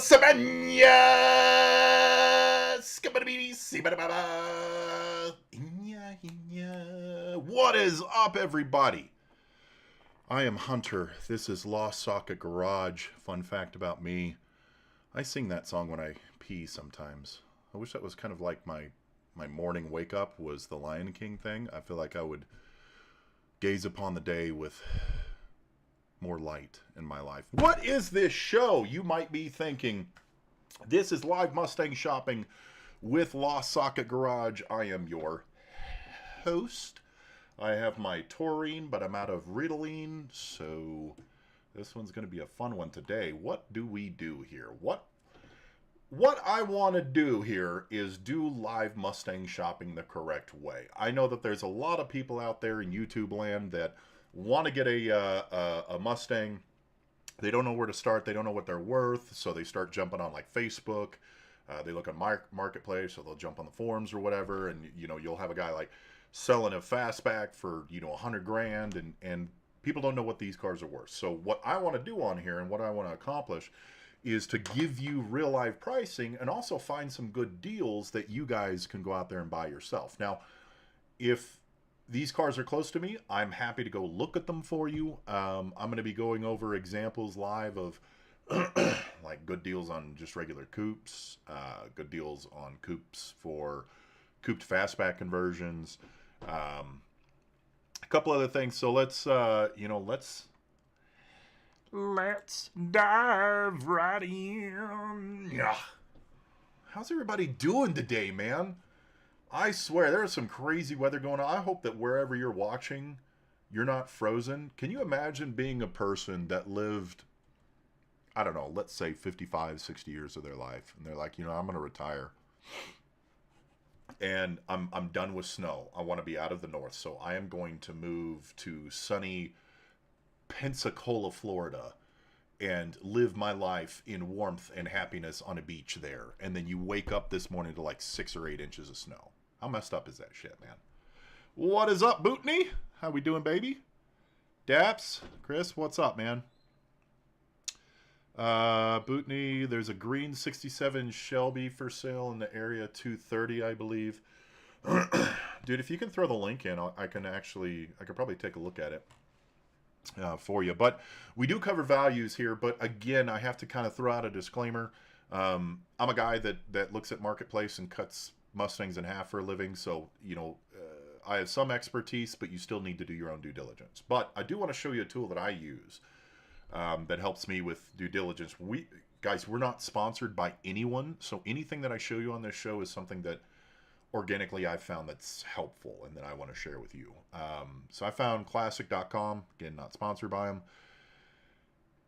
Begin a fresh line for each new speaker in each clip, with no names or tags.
What's up, man? What is up, everybody? I am Hunter. This is Lost Socket Garage. Fun fact about me, I sing that song when I pee sometimes. I wish that was kind of like my morning wake up was the Lion King thing. I feel like I would gaze upon the day with more light in my life. What is this show? You might be thinking, this is live Mustang shopping with Lost Socket Garage. I am your host. I have my taurine, but I'm out of Ritalin, so this one's going to be a fun one today. What do we do here? What I want to do here is do live Mustang shopping the correct way. I know that there's a lot of people out there in YouTube land that want to get a Mustang. They don't know where to start. They don't know what they're worth, so they start jumping on like Facebook. They look on Marketplace, so they'll jump on the forums or whatever, and you'll have a guy like selling a Fastback for $100 grand, and people don't know what these cars are worth. So what I want to do on here and what I want to accomplish is to give you real live pricing and also find some good deals that you guys can go out there and buy yourself. Now, if these cars are close to me, I'm happy to go look at them for you. I'm going to be going over examples live of like good deals on just regular coupes, good deals on coupes for couped fastback conversions, a couple other things. So let's dive right in. Yeah. How's everybody doing today, man? I swear, there's some crazy weather going on. I hope that wherever you're watching, you're not frozen. Can you imagine being a person that lived, I don't know, let's say 55, 60 years of their life, and they're like, I'm going to retire, and I'm done with snow. I want to be out of the north, so I am going to move to sunny Pensacola, Florida, and live my life in warmth and happiness on a beach there. And then you wake up this morning to like 6 or 8 inches of snow. How messed up is that shit, man? What is up, Bootney? How we doing, baby? Daps, Chris, what's up, man? Bootney, there's a green 67 Shelby for sale in the area, 230, I believe. Dude, if you can throw the link in, I could probably take a look at it for you. But we do cover values here, but again, I have to kind of throw out a disclaimer. I'm a guy that looks at Marketplace and cuts Mustangs in half for a living, so I have some expertise, but you still need to do your own due diligence. But I do want to show you a tool that I use that helps me with due diligence. We're not sponsored by anyone, so anything that I show you on this show is something that organically I've found that's helpful and that I want to share with you. So I found classic.com, again, not sponsored by them.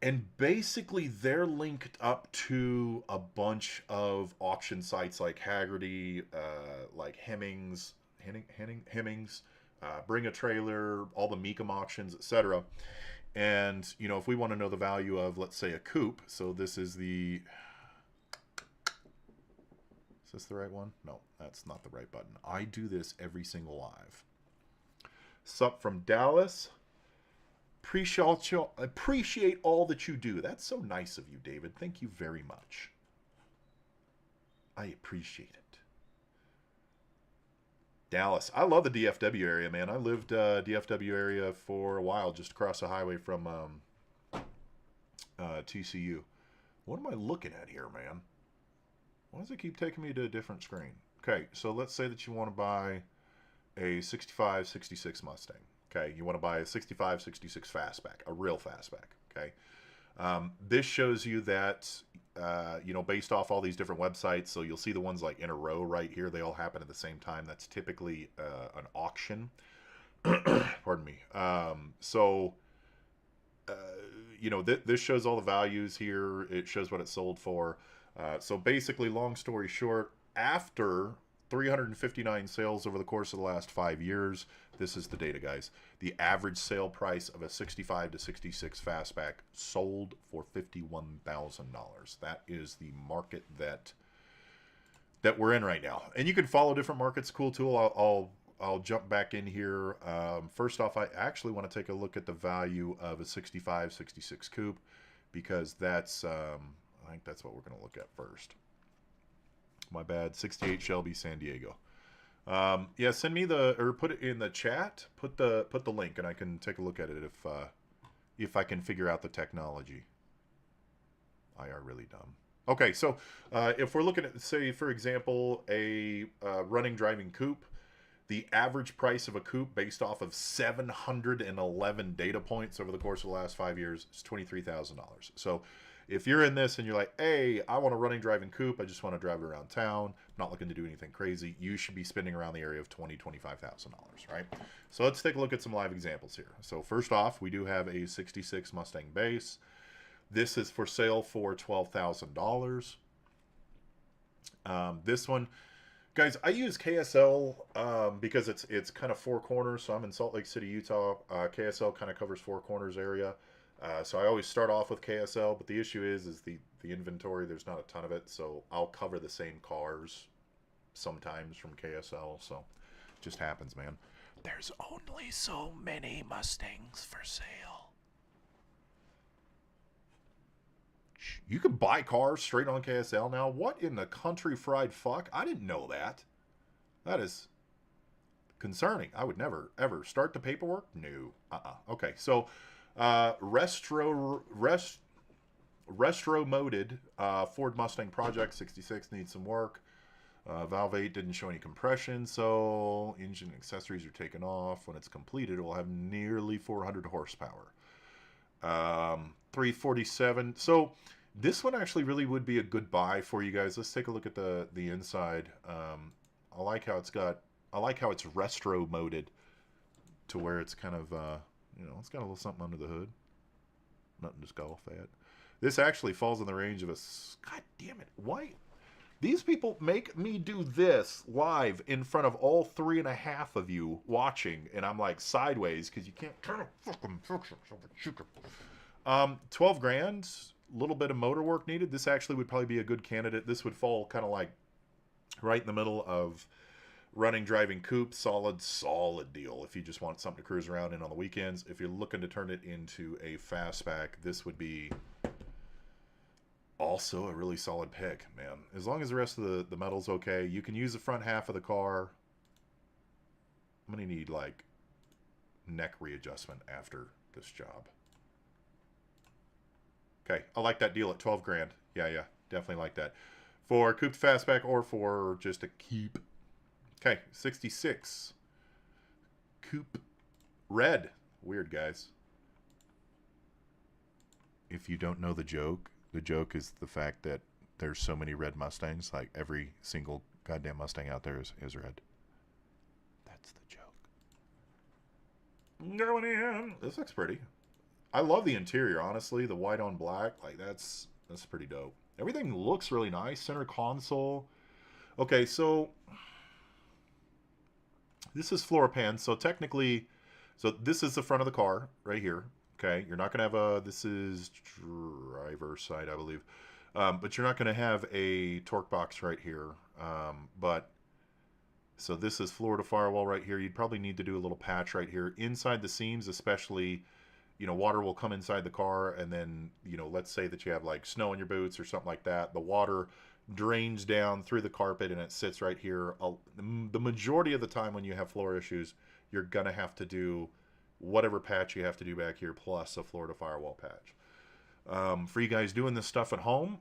And basically they're linked up to a bunch of auction sites like Haggerty, like Hemmings, Bring a Trailer, all the Mecum auctions, etc. And, if we want to know the value of, let's say, a coupe, so this is the... Is this the right one? No, that's not the right button. I do this every single live. Sup from Dallas. Appreciate all that you do. That's so nice of you, David. Thank you very much. I appreciate it. Dallas. I love the DFW area, man. I lived DFW area for a while, just across the highway from TCU. What am I looking at here, man? Why does it keep taking me to a different screen? Okay, so let's say that you want to buy a 65, 66 Mustang. Okay, you want to buy a 65, 66 Fastback, a real Fastback. Okay, this shows you that, based off all these different websites, so you'll see the ones like in a row right here. They all happen at the same time. That's typically an auction. Pardon me. This shows all the values here. It shows what it sold for. So basically, long story short, after 359 sales over the course of the last 5 years, this is the data, guys. The average sale price of a 65 to 66 Fastback sold for $51,000. That is the market that we're in right now. And you can follow different markets. Cool tool. I'll jump back in here. First off, I actually want to take a look at the value of a 65, 66 coupe, because that's I think that's what we're going to look at first. My bad. 68 Shelby San Diego. Yeah, send me or put it in the chat. Put the link, and I can take a look at it if I can figure out the technology. I are really dumb. Okay, so if we're looking at, say, for example, a running driving coupe, the average price of a coupe based off of 711 data points over the course of the last 5 years is $23,000. So if you're in this and you're like, hey, I want a running driving coupe, I just want to drive it around town, not looking to do anything crazy, you should be spending around the area of $20,000, $25,000, right? So let's take a look at some live examples here. So first off, we do have a 66 Mustang base. This is for sale for $12,000. This one, guys, I use KSL because it's kind of four corners. So I'm in Salt Lake City, Utah. KSL kind of covers four corners area. So I always start off with KSL, but the issue is the inventory. There's not a ton of it, so I'll cover the same cars sometimes from KSL. So it just happens, man. There's only so many Mustangs for sale. You can buy cars straight on KSL now. What in the country fried fuck? I didn't know that. That is concerning. I would never, ever start the paperwork. No. Okay, so retro-moded Ford Mustang Project 66 needs some work. Valve 8 didn't show any compression, so engine accessories are taken off. When it's completed, it will have nearly 400 horsepower. 347. So this one actually really would be a good buy for you guys. Let's take a look at the inside. I like how it's retro moded to where it's kind of it's got a little something under the hood. Nothing to scoff at. This actually falls in the range of God damn it. Why? These people make me do this live in front of all 3.5 of you watching, and I'm like sideways because you can't kind of fucking fix it. 12 grand, little bit of motor work needed. This actually would probably be a good candidate. This would fall kind of like right in the middle of running, driving coupe. Solid deal if you just want something to cruise around in on the weekends. If you're looking to turn it into a fastback, this would be also a really solid pick, man. As long as the rest of the metal's okay. You can use the front half of the car. I'm going to need, like, neck readjustment after this job. Okay, I like that deal at 12 grand. Yeah, definitely like that. For Coupe Fastback or for just a keep. Okay, 66. Coupe Red. Weird, guys. If you don't know the joke is the fact that there's so many red Mustangs. Like, every single goddamn Mustang out there is red. That's the joke. Going in. This looks pretty. I love the interior, honestly. The white on black. Like, that's pretty dope. Everything looks really nice. Center console. Okay, so this is floor pan. So technically, this is the front of the car right here. Okay, you're not going to have this is driver's side, I believe. But you're not going to have a torque box right here. So this is floor to firewall right here. You'd probably need to do a little patch right here. Inside the seams, especially, water will come inside the car, and then, let's say that you have like snow on your boots or something like that. The water drains down through the carpet and it sits right here. The majority of the time when you have floor issues, you're going to have to do whatever patch you have to do back here, plus a floor to firewall patch. For you guys doing this stuff at home,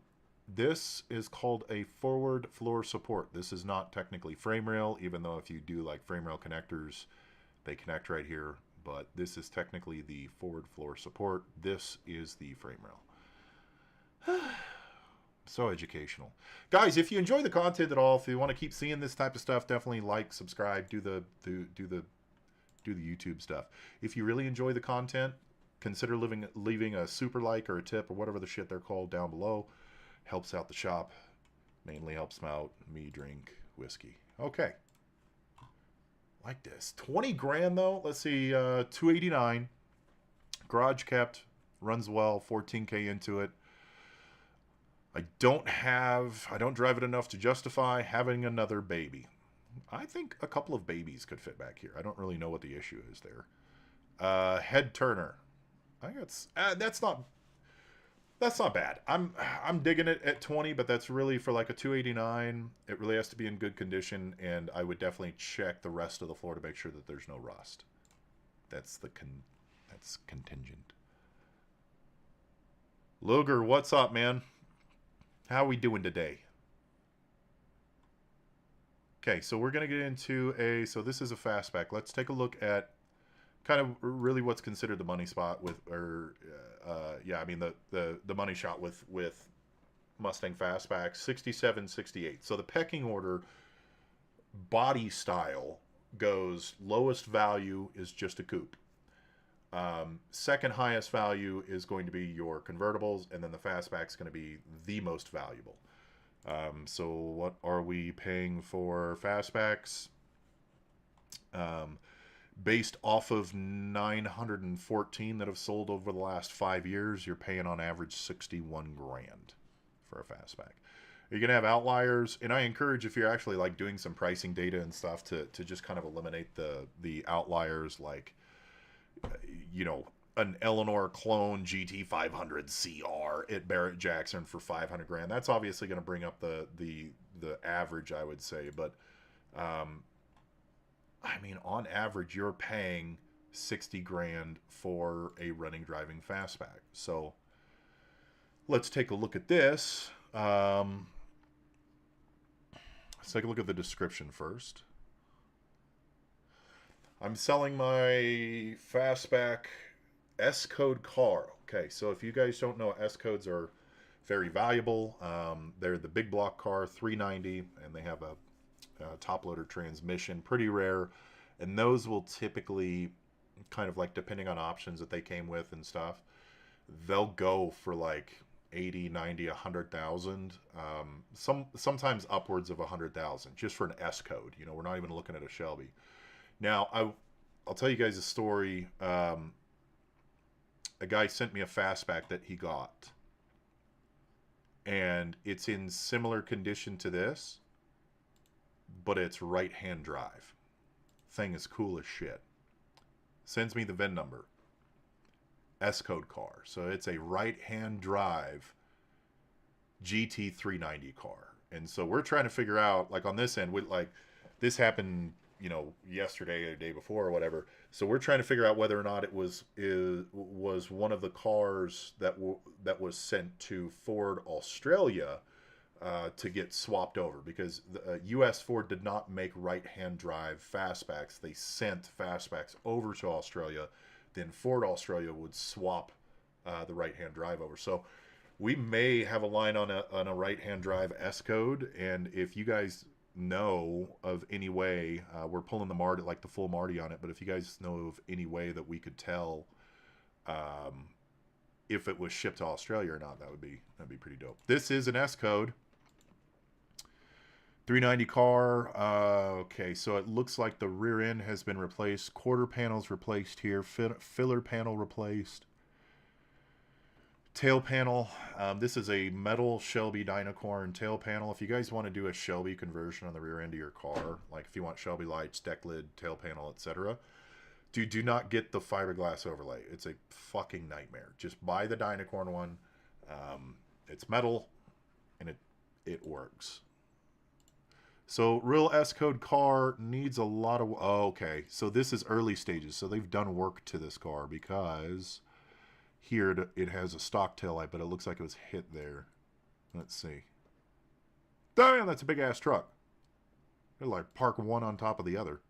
this is called a forward floor support. This is not technically frame rail, even though if you do like frame rail connectors, they connect right here. But this is technically the forward floor support. This is the frame rail. So educational. Guys, if you enjoy the content at all, if you want to keep seeing this type of stuff, definitely like, subscribe, do the YouTube stuff. If you really enjoy the content, consider leaving a super like or a tip or whatever the shit they're called down below. Helps out the shop. Mainly helps out me drink whiskey. Okay. Like this. 20 grand though. Let's see. 289. Garage kept. Runs well. 14K into it. I don't drive it enough to justify having another baby. I think a couple of babies could fit back here. I don't really know what the issue is there. Head turner. I think that's not. That's not bad. I'm digging it at 20, but that's really for like a 289. It really has to be in good condition, and I would definitely check the rest of the floor to make sure that there's no rust. That's contingent. Luger, what's up, man? How are we doing today? Okay, so we're gonna get into so this is a fastback. Let's take a look at kind of really what's considered the money spot with, or yeah, I mean the money shot with Mustang Fastback 67, 68. So the pecking order body style goes lowest value is just a coupe. Second highest value is going to be your convertibles, and then the fastback is going to be the most valuable. So what are we paying for fastbacks? Based off of 914 that have sold over the last 5 years, you're paying on average 61 grand for a fastback. You're gonna have outliers, and I encourage, if you're actually like doing some pricing data and stuff, to just kind of eliminate the outliers, like, you know, an Eleanor clone GT 500 CR at Barrett Jackson for 500 grand. That's obviously going to bring up the average, I would say, but I mean, on average, you're paying 60 grand for a running driving fastback. So let's take a look at this. Let's take a look at the description first. I'm selling my fastback S-code car. Okay, so if you guys don't know, S-codes are very valuable. They're the big block car, 390, and they have a top loader transmission, pretty rare, and those will typically, kind of like, depending on options that they came with and stuff, they'll go for like 80, 90, 100,000, sometimes upwards of 100,000 just for an S code. You know, we're not even looking at a Shelby. Now I'll tell you guys a story. A guy sent me a fastback that he got, and it's in similar condition to this, but it's right-hand drive. Thing is cool as shit. Sends me the VIN number. S-code car. So it's a right-hand drive GT 390 car. And so we're trying to figure out, like, on this end, with, like, this happened, you know, yesterday or the day before or whatever. So we're trying to figure out whether or not it was one of the cars that was sent to Ford Australia to get swapped over, because the U.S. Ford did not make right-hand drive fastbacks. They sent fastbacks over to Australia. Then Ford Australia would swap the right-hand drive over. So we may have a line on a right-hand drive S code, and if you guys know of any way, we're pulling the Marty, like the full Marty on it, but if you guys know of any way that we could tell if it was shipped to Australia or not, that'd be pretty dope. This is an S code. 390 car. Okay, so it looks like the rear end has been replaced. Quarter panels replaced here. Filler panel replaced. Tail panel. This is a metal Shelby Dynacorn tail panel. If you guys want to do a Shelby conversion on the rear end of your car, like if you want Shelby lights, deck lid, tail panel, etc., do not get the fiberglass overlay. It's a fucking nightmare. Just buy the Dynacorn one. It's metal, and it works. So real S-code car needs a lot of... Oh, okay, so this is early stages. So they've done work to this car, because here it has a stock tail light, but it looks like it was hit there. Let's see. Damn, that's a big-ass truck. They're like park one on top of the other.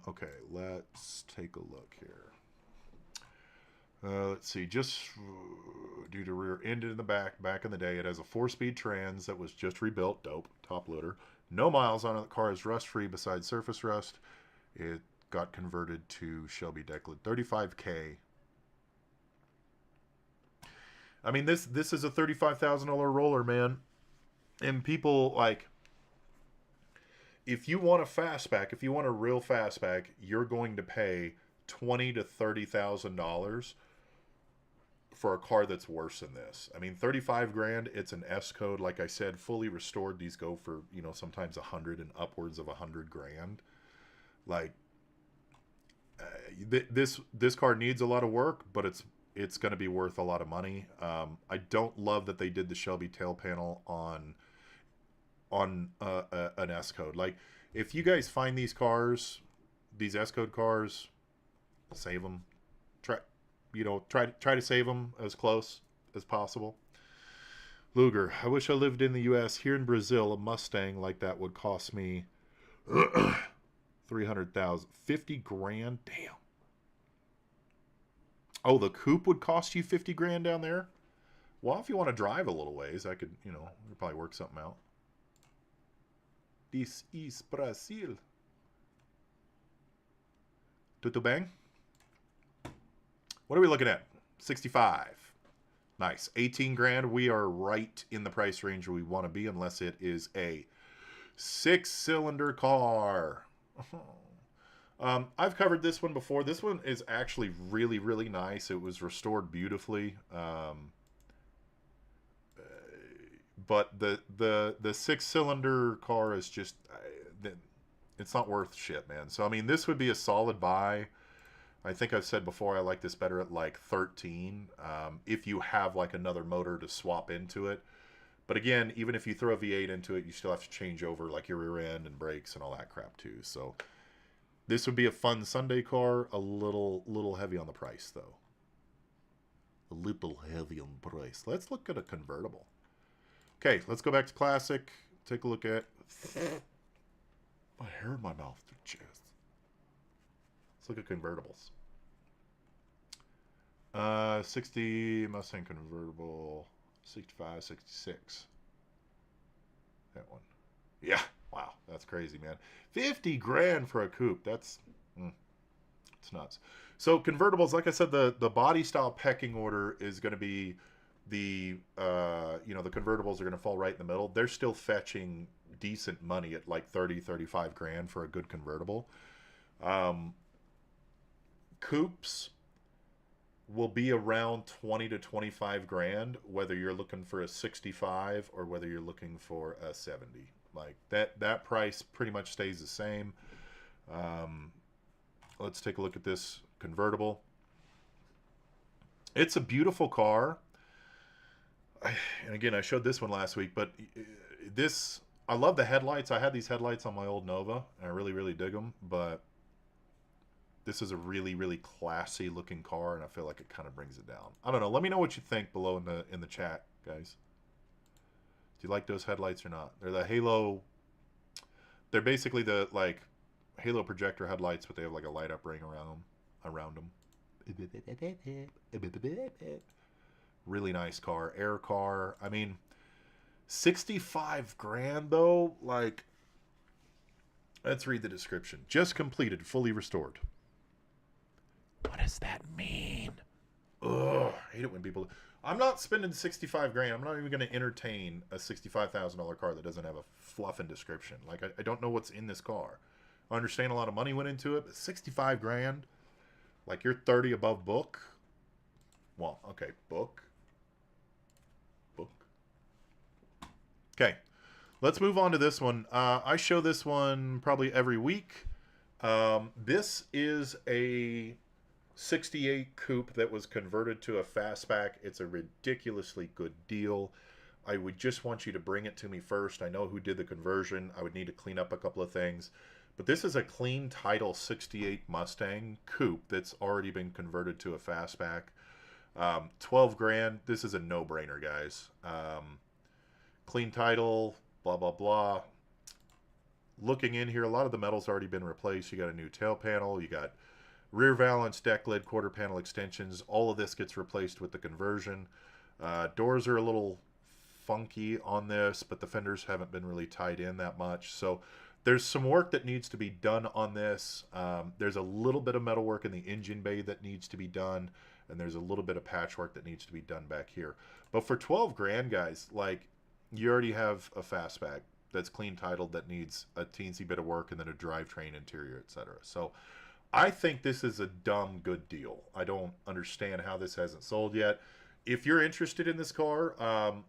Okay, let's take a look here. Let's see, just due to rear end in the back in the day, it has a 4-speed trans that was just rebuilt. Dope. Top loader. No miles on it. The car is rust-free besides surface rust. It got converted to Shelby deck lid. $35K. I mean, this is a $35,000 roller, man. And people, like, if you want a fastback, if you want a real fastback, you're going to pay $20,000 to $30,000 for a car that's worse than this. I mean, 35 grand, it's an S code. Like I said, fully restored, these go for, you know, sometimes 100 and upwards of 100 grand. Like, this car needs a lot of work, but it's going to be worth a lot of money. I don't love that they did the Shelby tail panel on an S code. Like, if you guys find these cars, these S code cars, save them. Try to save them as close as possible. Luger, I wish I lived in the U.S. Here in Brazil, a Mustang like that would cost me $300,000, $50,000. Damn. Oh, the coupe would cost you $50,000 down there. Well, if you want to drive a little ways, I could, probably work something out. This is Brazil. Tudo bem? What are we looking at? 65. Nice. 18 grand. We are right in the price range where we want to be, unless it is a 6-cylinder car. I've covered this one before. This one is actually really, really nice. It was restored beautifully. But the 6-cylinder car is just, it's not worth shit, man. So, I mean, this would be a solid buy. I think I've said before I like this better at like 13, if you have like another motor to swap into it. But again, even if you throw a V8 into it, you still have to change over like your rear end and brakes and all that crap too. So this would be a fun Sunday car, a little heavy on the price though. A little heavy on the price. Let's look at a convertible. Okay, let's go back to Classic. Take a look at my hair in my mouth. Cheers. Let's look at convertibles. 60 Mustang convertible, 65, 66. That one. Yeah, wow, that's crazy, man. 50 grand for a coupe. That's it's nuts. So convertibles, like I said, the body style pecking order is going to be the the convertibles are going to fall right in the middle. They're still fetching decent money at like 30, 35 grand for a good convertible. Coupes will be around 20 to 25 grand, whether you're looking for a 65 or whether you're looking for a 70. Like that price pretty much stays the same. Let's take a look at this convertible. It's a beautiful car. And again, I showed this one last week, but I love the headlights. I had these headlights on my old Nova, and I really, really dig them, but this is a really, really classy looking car, and I feel like it kind of brings it down. I don't know. Let me know what you think below in the chat, guys. Do you like those headlights or not? They're the Halo. They're basically the like Halo projector headlights, but they have like a light up ring around them. Really nice car, air car. I mean, 65 grand though. Like, let's read the description. Just completed, fully restored. What does that mean? Ugh, I hate it when people... I'm not spending 65 grand. I'm not even going to entertain a $65,000 car that doesn't have a fluffing description. Like, I don't know what's in this car. I understand a lot of money went into it, but 65 grand? Like, you're 30 above book? Well, okay, book. Okay, let's move on to this one. I show this one probably every week. This is a 68 coupe that was converted to a fastback. It's a ridiculously good deal. I would just want you to bring it to me first. I know who did the conversion. I would need to clean up a couple of things. But this is a clean title 68 Mustang coupe that's already been converted to a fastback. 12 grand. This is a no-brainer, guys. Clean title, blah, blah, blah. Looking in here, a lot of the metal's already been replaced. You got a new tail panel. You got rear valance, deck lid, quarter panel extensions. All of this gets replaced with the conversion. Doors are a little funky on this, but the fenders haven't been really tied in that much. So there's some work that needs to be done on this. There's a little bit of metal work in the engine bay that needs to be done. And there's a little bit of patchwork that needs to be done back here. But for 12 grand, guys, like, you already have a fastback that's clean titled that needs a teensy bit of work and then a drivetrain, interior, etc. So I think this is a dumb good deal. I don't understand how this hasn't sold yet. If you're interested in this car,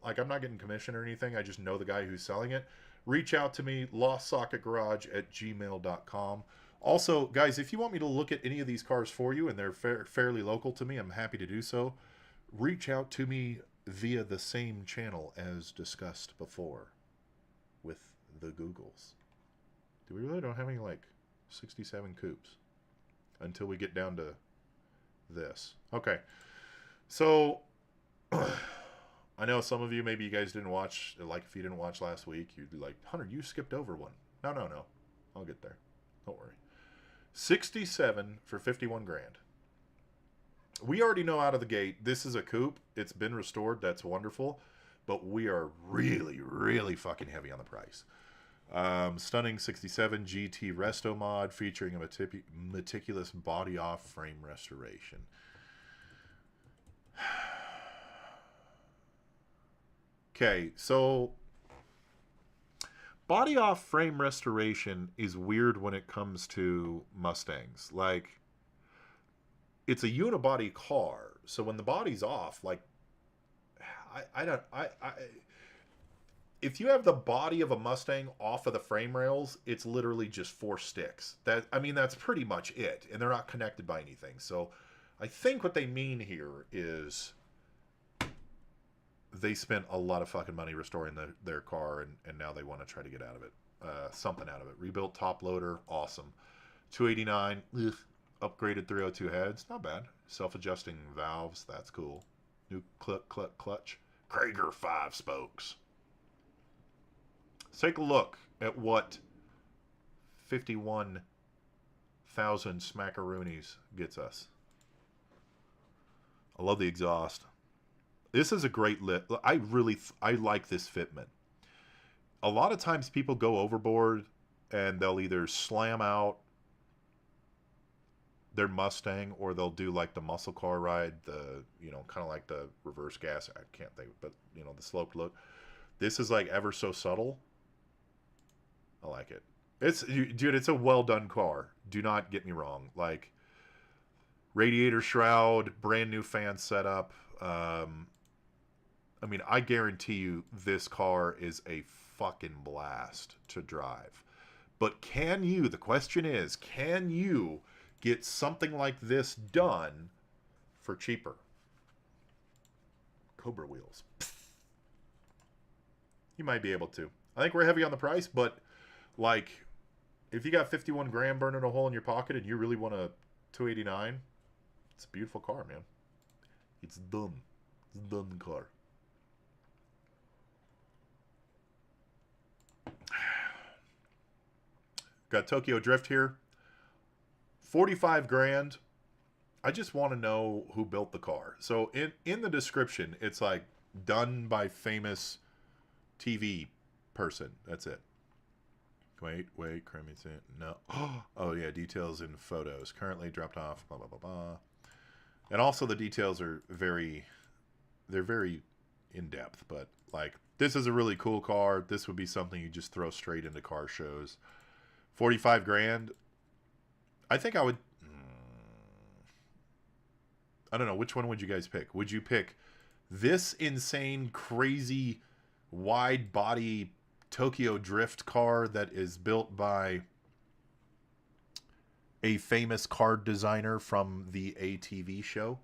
like, I'm not getting commission or anything. I just know the guy who's selling it. Reach out to me, LostSocketGarage@gmail.com. Also, guys, if you want me to look at any of these cars for you and they're fairly local to me, I'm happy to do so. Reach out to me via the same channel as discussed before with the Googles. Do we really don't have any like 67 coupes until we get down to this? Okay. So I know some of you, maybe you guys didn't watch, like if you didn't watch last week, you'd be like, Hunter, you skipped over one. No. I'll get there. Don't worry. 67 for 51 grand. We already know out of the gate, this is a coupe. It's been restored. That's wonderful. But we are really, really fucking heavy on the price. Stunning 67 GT Resto mod featuring a meticulous body off frame restoration. Okay, so body off frame restoration is weird when it comes to Mustangs. Like, it's a unibody car, so when the body's off, like, if you have the body of a Mustang off of the frame rails, it's literally just 4 sticks. That's pretty much it, and they're not connected by anything. So I think what they mean here is they spent a lot of fucking money restoring their car, and now they want to try to get out of it. Something out of it. Rebuilt top loader, awesome. 289, ugh. Upgraded 302 heads, not bad. Self-adjusting valves, that's cool. New clutch. Krager 5 spokes. Let's take a look at what 51,000 smackaroonies gets us. I love the exhaust. This is a great lit. I like this fitment. A lot of times people go overboard and they'll either slam out their Mustang or they'll do like the muscle car ride, the, kind of like the reverse gas. I can't think, but the sloped look. This is like ever so subtle. I like it. Dude, it's a well done car. Do not get me wrong. Like, radiator shroud, brand new fan setup. I guarantee you this car is a fucking blast to drive. But the question is, can you get something like this done for cheaper? Cobra wheels. You might be able to. I think we're heavy on the price, but like, if you got 51 grand burning a hole in your pocket and you really want a 289, it's a beautiful car, man. It's done. It's a done car. Got Tokyo Drift here. 45 grand. I just want to know who built the car. So in the description, it's like done by famous TV person. That's it. Wait, no. Oh yeah, details in photos. Currently dropped off, blah, blah, blah, blah. And also the details are very in-depth, but like, this is a really cool car. This would be something you just throw straight into car shows. 45 grand. I think I would... I don't know. Which one would you guys pick? Would you pick this insane, crazy, wide body Tokyo Drift car that is built by a famous car designer from the ATV show?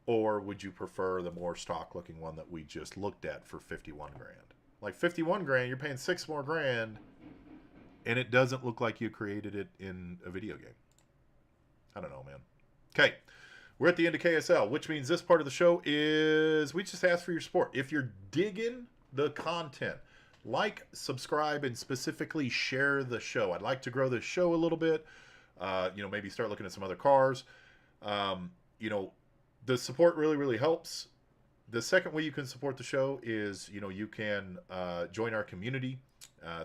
Or would you prefer the more stock looking one that we just looked at for 51 grand? Like 51 grand, you're paying 6 more grand, and it doesn't look like you created it in a video game. I don't know, man. Okay, we're at the end of KSL, which means this part of the show is we just ask for your support. If you're digging the content, like, subscribe, and specifically share the show. I'd like to grow this show a little bit. Maybe start looking at some other cars. The support really, really helps. The second way you can support the show is, you can join our community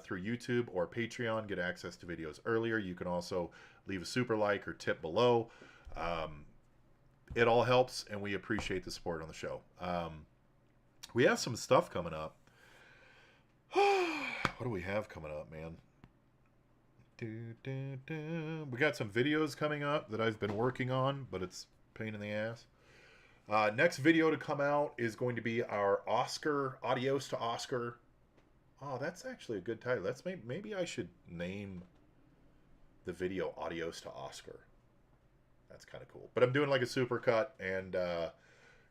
through YouTube or Patreon, get access to videos earlier. You can also leave a super like or tip below. It all helps, and we appreciate the support on the show. We have some stuff coming up. What do we have coming up, man? We got some videos coming up that I've been working on, but it's a pain in the ass. Next video to come out is going to be our Oscar, Adios to Oscar. Oh, that's actually a good title. Maybe I should name the video Adios to Oscar. That's kind of cool. But I'm doing like a supercut and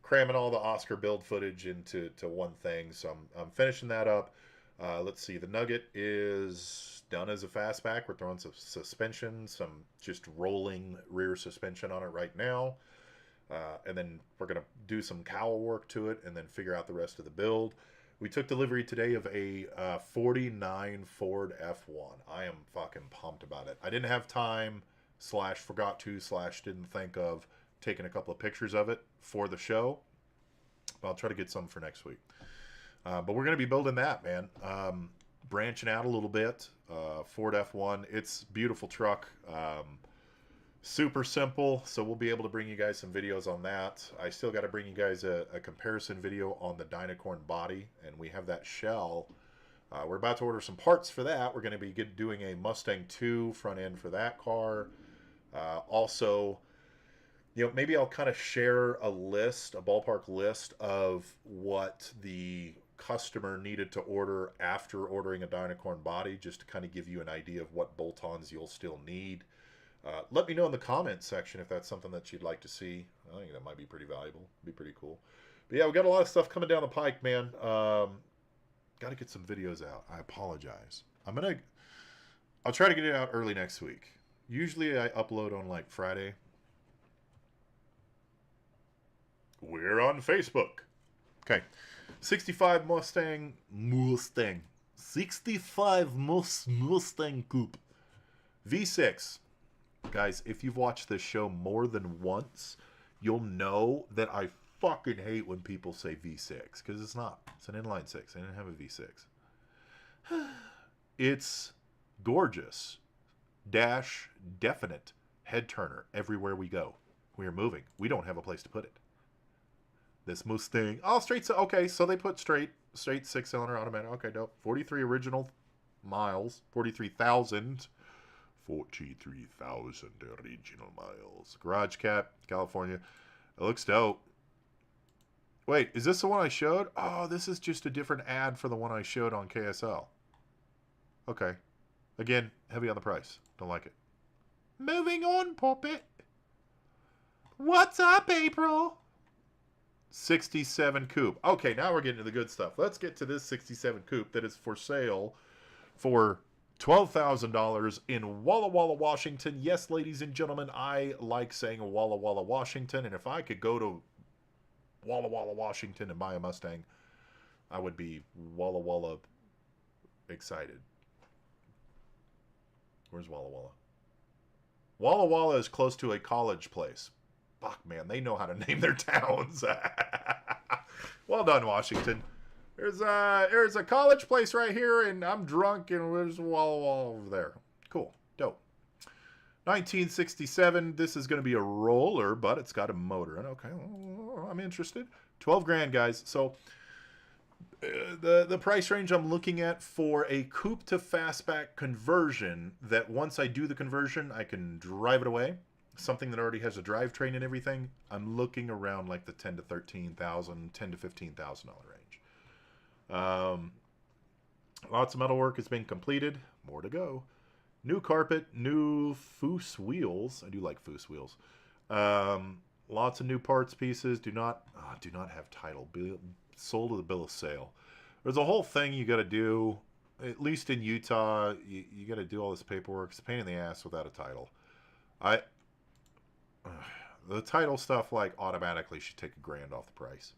cramming all the Oscar build footage into one thing. So I'm finishing that up. Let's see. The Nugget is done as a fastback. We're throwing some suspension, some just rolling rear suspension on it right now. And then we're going to do some cowl work to it and then figure out the rest of the build. We took delivery today of a 49 Ford F1. I am fucking pumped about it. I didn't have time / forgot to / didn't think of taking a couple of pictures of it for the show. But I'll try to get some for next week. But we're going to be building that, man. Branching out a little bit. Ford F1. It's a beautiful truck. Super simple, so we'll be able to bring you guys some videos on that. I still got to bring you guys a comparison video on the Dynacorn body, and we have that shell. We're about to order some parts for that. We're going to be doing a Mustang 2 front end for that car. Also, you know, maybe I'll kind of share a list, a ballpark list of what the customer needed to order after ordering a Dynacorn body, just to kind of give you an idea of what bolt-ons you'll still need. Let me know in the comments section if that's something that you'd like to see. I think that might be pretty valuable. Be pretty cool. But yeah, we got a lot of stuff coming down the pike, man. Got to get some videos out. I apologize. I'll try to get it out early next week. Usually I upload on like Friday. We're on Facebook. Okay. 65 Mustang. 65 Mustang Coupe. V6. Guys, if you've watched this show more than once, you'll know that I fucking hate when people say V6, because it's not. It's an inline 6. I didn't have a V6. It's gorgeous. Dash, definite. Head turner everywhere we go. We are moving. We don't have a place to put it. This Mustang. Oh, straight. Okay, so they put straight 6-cylinder automatic. Okay, dope. 43 original miles. 43,000. 43,000 original miles. Garage Cat, California. It looks dope. Wait, is this the one I showed? Oh, this is just a different ad for the one I showed on KSL. Okay. Again, heavy on the price. Don't like it. Moving on, Puppet. What's up, April? 67 Coupe. Okay, now we're getting to the good stuff. Let's get to this 67 Coupe that is for sale for $12,000 in Walla Walla, Washington. Yes, ladies and gentlemen, I like saying Walla Walla, Washington. And if I could go to Walla Walla, Washington and buy a Mustang, I would be Walla Walla excited. Where's Walla Walla? Walla Walla is close to a college place. Fuck, man, they know how to name their towns. Well done, Washington. There's a college place right here, and I'm drunk, and there's a Walla Walla over there. Cool. Dope. 1967. This is going to be a roller, but it's got a motor. And okay, I'm interested. 12 grand, guys. So the price range I'm looking at for a coupe to fastback conversion, that once I do the conversion, I can drive it away. Something that already has a drivetrain and everything. I'm looking around like the $10,000 to $13,000, $10,000 to $15,000 range. Lots of metal work has been completed. More to go. New carpet, new Foose wheels. I do like Foose wheels. Lots of new parts pieces. Do not have title. Sold with a bill of sale. There's a whole thing you got to do. At least in Utah, you got to do all this paperwork. It's a pain in the ass without a title. The title stuff like automatically should take $1,000 off the price.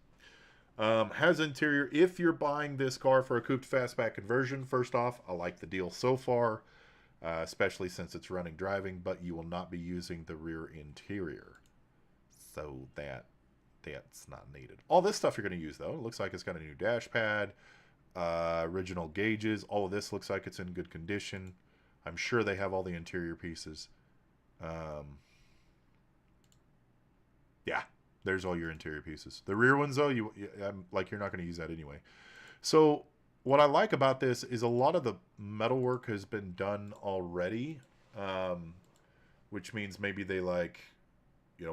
Has interior. If you're buying this car for a coupe to fastback conversion, first off, I like the deal so far, especially since it's running driving, but you will not be using the rear interior. So that's not needed. All this stuff you're going to use, though. It looks like it's got a new dash pad, original gauges. All of this looks like it's in good condition. I'm sure they have all the interior pieces. Yeah. There's all your interior pieces. The rear ones, though, you're not going to use that anyway. So what I like about this is a lot of the metal work has been done already, which means maybe they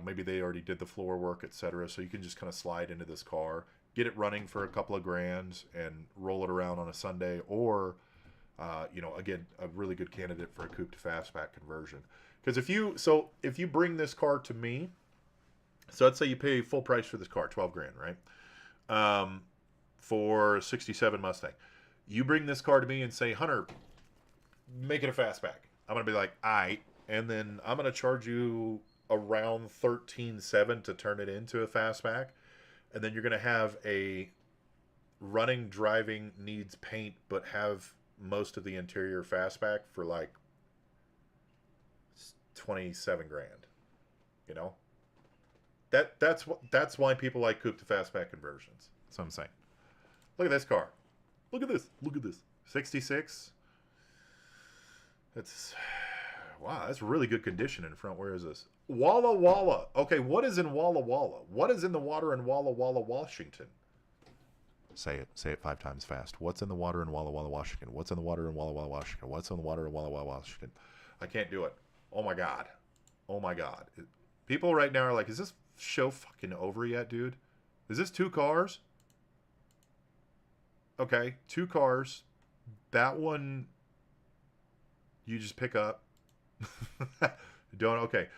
maybe they already did the floor work, etc. So you can just kind of slide into this car, get it running for a couple of grand, and roll it around on a Sunday, or You know, again, a really good candidate for a coupe to fastback conversion. Because if you bring this car to me, so let's say you pay full price for this car, 12 grand, right? For 67 Mustang. You bring this car to me and say, Hunter, make it a fastback. I'm going to be like, all right. And then I'm going to charge you around 13.7 to turn it into a fastback. And then you're going to have a running, driving, needs paint, but have most of the interior fastback for like 27 grand. You know? That's why people like coupe to fastback conversions. That's what I'm saying. Look at this car. Look at this. Look at this. 66. Wow, that's really good condition in front. Where is this? Walla Walla. Okay, what is in Walla Walla? What is in the water in Walla Walla, Washington? Say it. Say it 5 times fast. What's in the water in Walla Walla, Washington? What's in the water in Walla Walla, Washington? What's in the water in Walla Walla, Washington? I can't do it. Oh my God. Oh my God. People right now are like, is this show fucking over yet, dude? Is this 2 cars? Okay, 2 cars. That one you just pick up. Don't. Okay.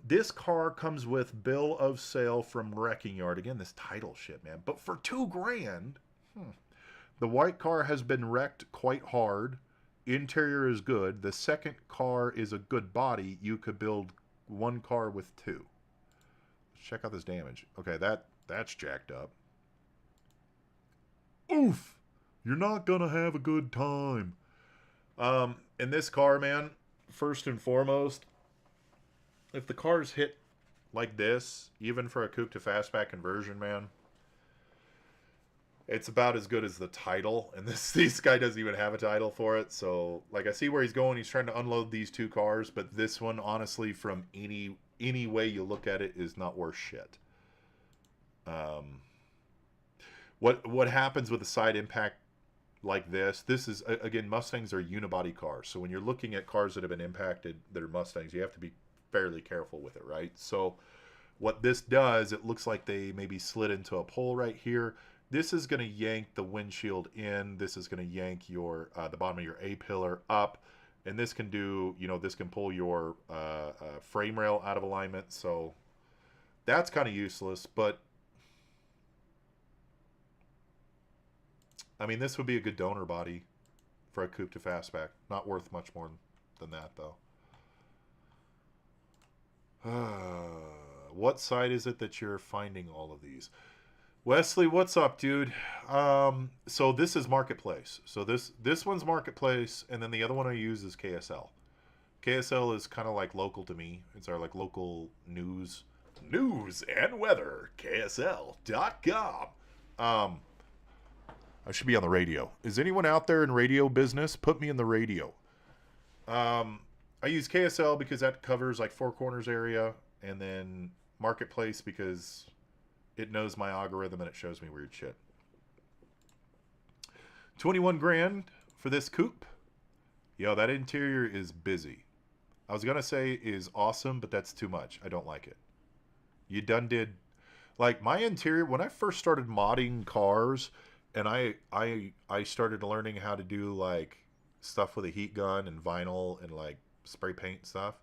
This car comes with bill of sale from Wrecking Yard. Again, this title shit, man. But for 2 grand, the white car has been wrecked quite hard. Interior is good. The second car is a good body. You could build 1 car with 2. Let's check out this damage. Okay, that's jacked up. Oof! You're not gonna have a good time. In this car, man, first and foremost, if the car's hit like this, even for a coupe to fastback conversion, man, it's about as good as the title. And this guy doesn't even have a title for it. So, like, I see where he's going. He's trying to unload these 2 cars, but this one, honestly, from any way you look at it, is not worth shit. What happens with a side impact like this is, again, Mustangs are unibody cars. So when you're looking at cars that have been impacted that are Mustangs, you have to be fairly careful with it, right? So what this does, it looks like they maybe slid into a pole right here. This is going to yank the windshield in. This is going to yank your the bottom of your A-pillar up. And this can do, you know, this can pull your frame rail out of alignment. So that's kind of useless, but I mean, this would be a good donor body for a coupe to fastback. Not worth much more than that, though. What site is it that you're finding all of these? Wesley, what's up, dude? So this is Marketplace. So this one's Marketplace, and then the other one I use is KSL. KSL is kind of like local to me. It's our like local news and weather. KSL.com. I should be on the radio. Is anyone out there in radio business? Put me in the radio. I use KSL because that covers like Four Corners area, and then Marketplace because it knows my algorithm and it shows me weird shit. 21 grand for this coupe. Yo, that interior is busy. I was gonna say is awesome, but that's too much. I don't like it. You done did, like my interior when I first started modding cars. And I started learning how to do like stuff with a heat gun and vinyl and like spray paint stuff.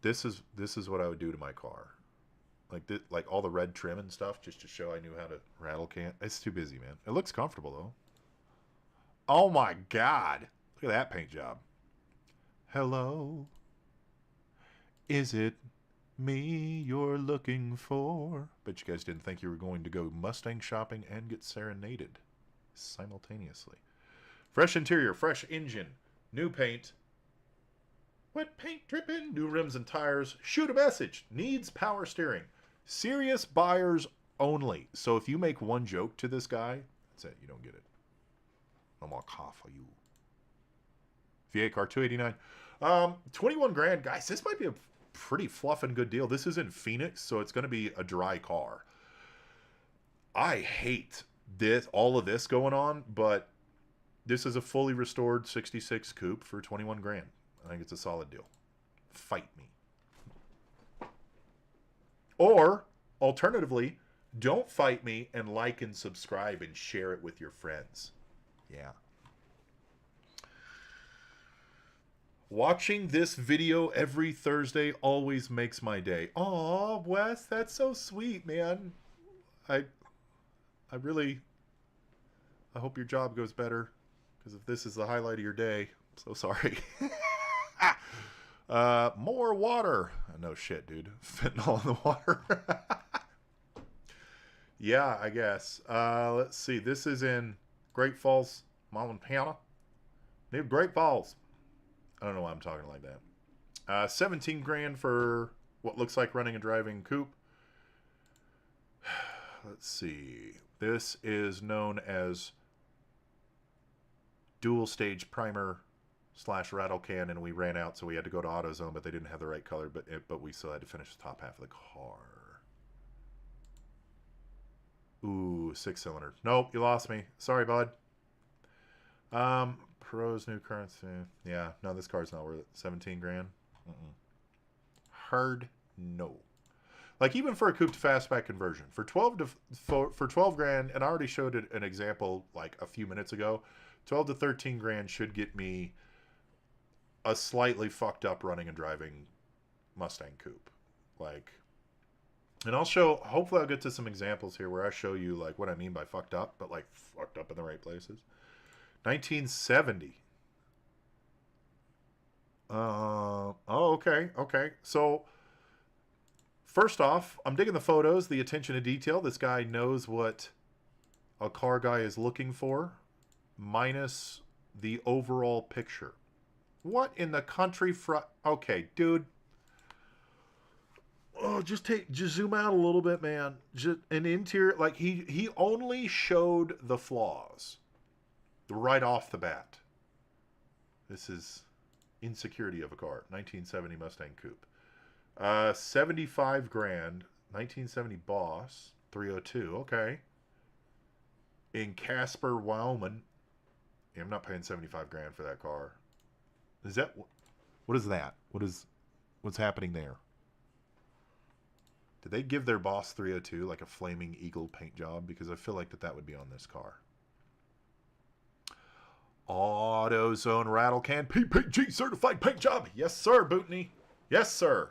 This is what I would do to my car, like all the red trim and stuff, just to show I knew how to rattle can. It's too busy, man. It looks comfortable though. Oh my God! Look at that paint job. Hello, is it me you're looking for? Bet you guys didn't think you were going to go Mustang shopping and get serenaded simultaneously. Fresh interior, fresh engine, new paint, wet paint dripping, new rims and tires. Shoot a message. Needs power steering. Serious buyers only. So if you make one joke to this guy, that's it. You don't get it. No more car for you. V8 car 289. 21 grand, guys. This might be a pretty fluffing good deal. This is in Phoenix, so it's going to be a dry car. I hate all of this going on, but this is a fully restored 66 coupe for 21 grand. I think it's a solid deal. Fight me. Or alternatively, don't fight me and like and subscribe and share it with your friends. Yeah. Watching this video every Thursday always makes my day. Aw, Wes, that's so sweet, man. I really, I hope your job goes better, because if this is the highlight of your day, I'm so sorry. More water. No shit, dude. Fentanyl in the water. Yeah, I guess. Let's see. This is in Great Falls, Montana. New Great Falls. I don't know why I'm talking like that. 17 grand for what looks like running and driving coupe. Let's see. This is known as dual stage primer / rattle can, and we ran out, so we had to go to AutoZone, but they didn't have the right color, but we still had to finish the top half of the car. Ooh, 6-cylinder. Nope, you lost me. Sorry, bud. Pros new currency. Yeah, no, this car's not worth it. 17 grand. Hard no. Like, even for a coupe to fastback conversion, for 12 grand, and I already showed it an example like a few minutes ago. 12 to 13 grand should get me a slightly fucked up running and driving Mustang coupe. Like, and I'll show, hopefully I'll get to some examples here where I show you like what I mean by fucked up, but like fucked up in the right places. 1970. Oh, okay. So, first off, I'm digging the photos, the attention to detail. This guy knows what a car guy is looking for, minus the overall picture. What in the country okay, dude. Oh, just zoom out a little bit, man. Just an interior, like he only showed the flaws right off the bat. This is insecurity of a car. 1970 Mustang coupe. 75 grand. 1970 Boss. 302. Okay. In Casper, Wyoming. Yeah, I'm not paying 75 grand for that car. Is that, what is that? What's happening there? Did they give their Boss 302 like a flaming eagle paint job? Because I feel like that would be on this car. AutoZone rattle can PPG certified paint job. Yes, sir, Bootney. Yes, sir.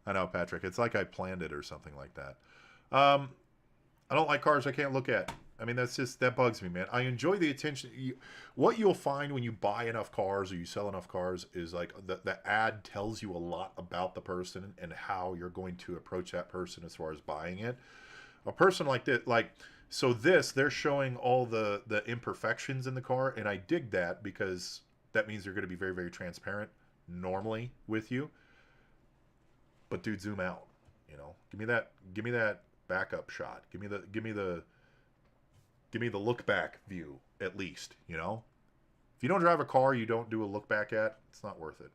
I know, Patrick. It's like I planned it or something like that. I don't like cars I can't look at. I mean, that bugs me, man. I enjoy the attention. What you'll find when you buy enough cars or you sell enough cars is like the ad tells you a lot about the person and how you're going to approach that person as far as buying it. A person like this, so they're showing all the imperfections in the car, and I dig that because that means they're going to be very, very transparent normally with you. But dude, zoom out. You know, give me that backup shot. Give me the look back view at least. You know, if you don't drive a car you don't do a look back at, it's not worth it.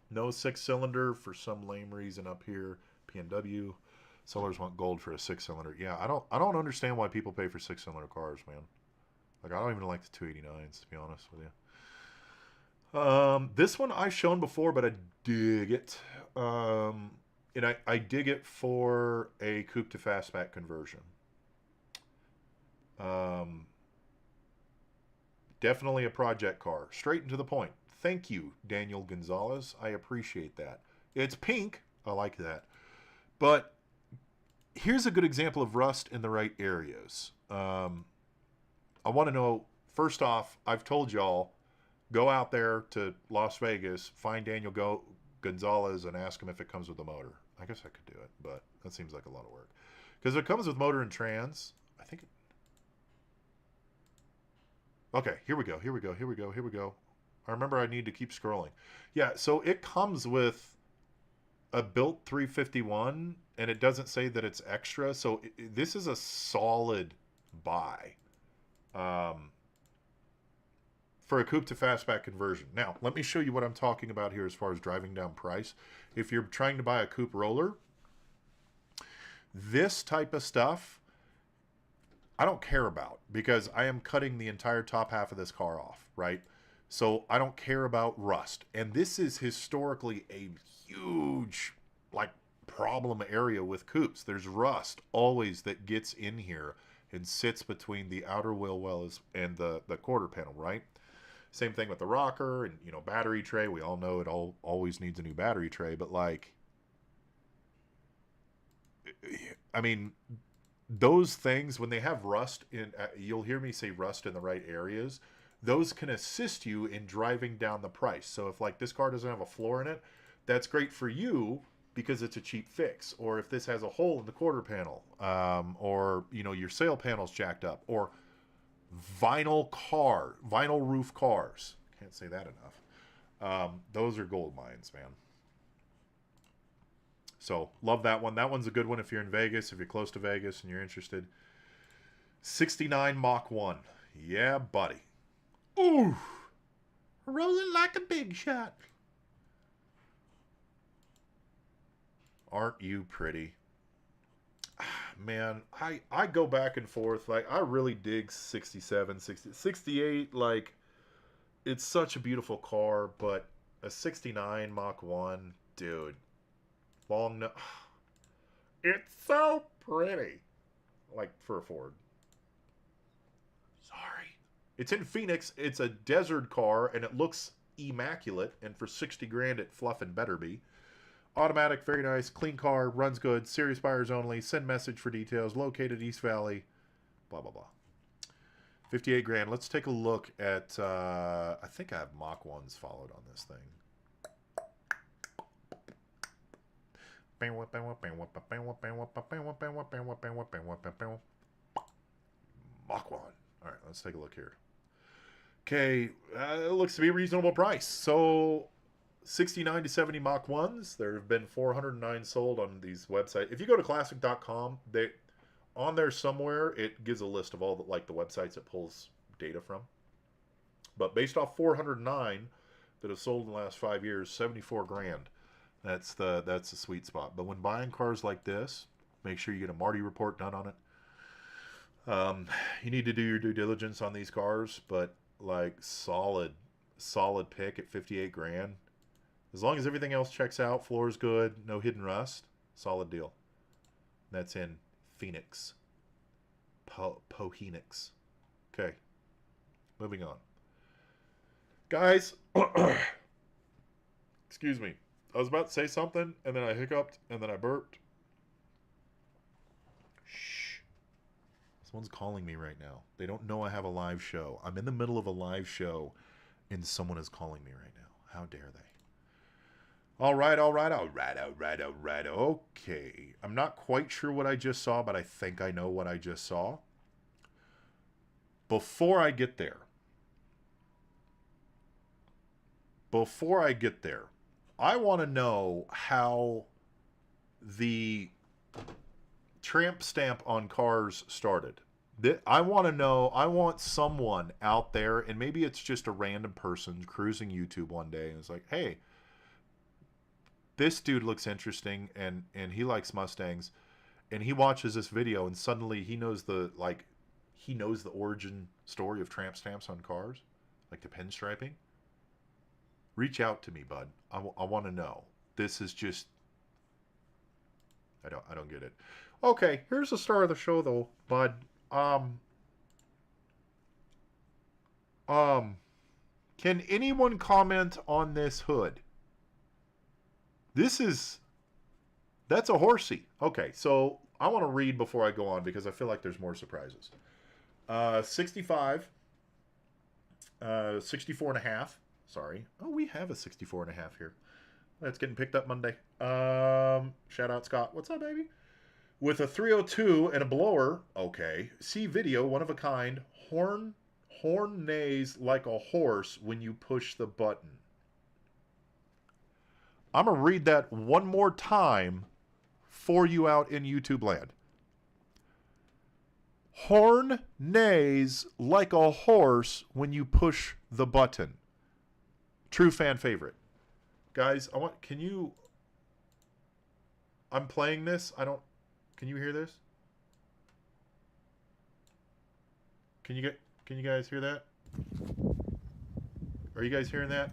No 6-cylinder for some lame reason up here. PNW. Sellers want gold for a 6-cylinder. Yeah, I don't understand why people pay for 6-cylinder cars, man. Like, I don't even like the 289s, to be honest with you. This one I've shown before, but I dig it. And I dig it for a coupe to fastback conversion. Definitely a project car. Straight and to the point. Thank you, Daniel Gonzalez. I appreciate that. It's pink. I like that. But here's a good example of rust in the right areas. I want to know, first off, I've told y'all, go out there to Las Vegas, find Daniel Gonzalez, and ask him if it comes with a motor. I guess I could do it, but that seems like a lot of work. Because if it comes with motor and trans, I think it... Okay, here we go. I remember I need to keep scrolling. Yeah, so it comes with a built 351, and it doesn't say that it's extra, so this is a solid buy for a coupe to fastback conversion. Now, let me show you what I'm talking about here as far as driving down price. If you're trying to buy a coupe roller, this type of stuff I don't care about, because I am cutting the entire top half of this car off, right? So I don't care about rust. And this is historically a huge, like, problem area with coupes. There's rust always that gets in here and sits between the outer wheel wells and the quarter panel, right? Same thing with the rocker and, you know, battery tray. We all know it always needs a new battery tray, but like, I mean, those things, when they have rust in, you'll hear me say rust in the right areas, those can assist you in driving down the price. So if like this car doesn't have a floor in it, that's great for you because it's a cheap fix. Or if this has a hole in the quarter panel, or, you know, your sail panel's jacked up, or vinyl roof cars. Can't say that enough. Those are gold mines, man. So love that one. That one's a good one if you're in Vegas, if you're close to Vegas and you're interested. 69 Mach 1. Yeah, buddy. Ooh. Rolling like a big shot. Aren't you pretty? Man, I go back and forth. Like, I really dig 67, 60, 68. Like, it's such a beautiful car, but a 69 Mach 1, dude. Long no. It's so pretty. Like, for a Ford. Sorry. It's in Phoenix. It's a desert car, and it looks immaculate. And for 60 grand, it fluffin' better be. Automatic, very nice, clean car, runs good, serious buyers only, send message for details, located East Valley, blah, blah, blah. 58 grand. Let's take a look at, I think I have Mach 1s followed on this thing. Mach 1. All right, let's take a look here. Okay, it looks to be a reasonable price. So 69 to 70 Mach 1s. There have been 409 sold on these websites. If you go to classic.com, they on there somewhere it gives a list of all the like the websites it pulls data from. But based off 409 that have sold in the last 5 years, 74 grand. That's the sweet spot. But when buying cars like this, make sure you get a Marty report done on it. You need to do your due diligence on these cars, but like solid pick at 58 grand. As long as everything else checks out, floor's good, no hidden rust, solid deal. That's in Phoenix. Phoenix. Okay. Moving on. Guys, excuse me. I was about to say something, and then I hiccuped, and then I burped. Shh. Someone's calling me right now. They don't know I have a live show. I'm in the middle of a live show, and someone is calling me right now. How dare they? All right. Okay. I'm not quite sure what I just saw, but I think I know what I just saw. Before I get there, I want to know how the tramp stamp on cars started. I want to know, I want someone out there, and maybe it's just a random person cruising YouTube one day, and it's like, hey, this dude looks interesting, and he likes Mustangs, and he watches this video, and suddenly he knows the origin story of tramp stamps on cars, like the pinstriping. Reach out to me, bud. I want to know. This is just, I don't get it. Okay, here's the star of the show, though, bud. Can anyone comment on this hood? That's a horsey. Okay, so I want to read before I go on because I feel like there's more surprises. 65, 64 and a half. Sorry. Oh, we have a 64 and a half here. That's getting picked up Monday. Shout out Scott. What's up, baby? With a 302 and a blower. Okay. See video, one of a kind. Horn neighs like a horse when you push the button. I'm going to read that one more time for you out in YouTube land. Horn neighs like a horse when you push the button. True fan favorite. Guys, I'm playing this. Can you hear this? Can you guys hear that? Are you guys hearing that?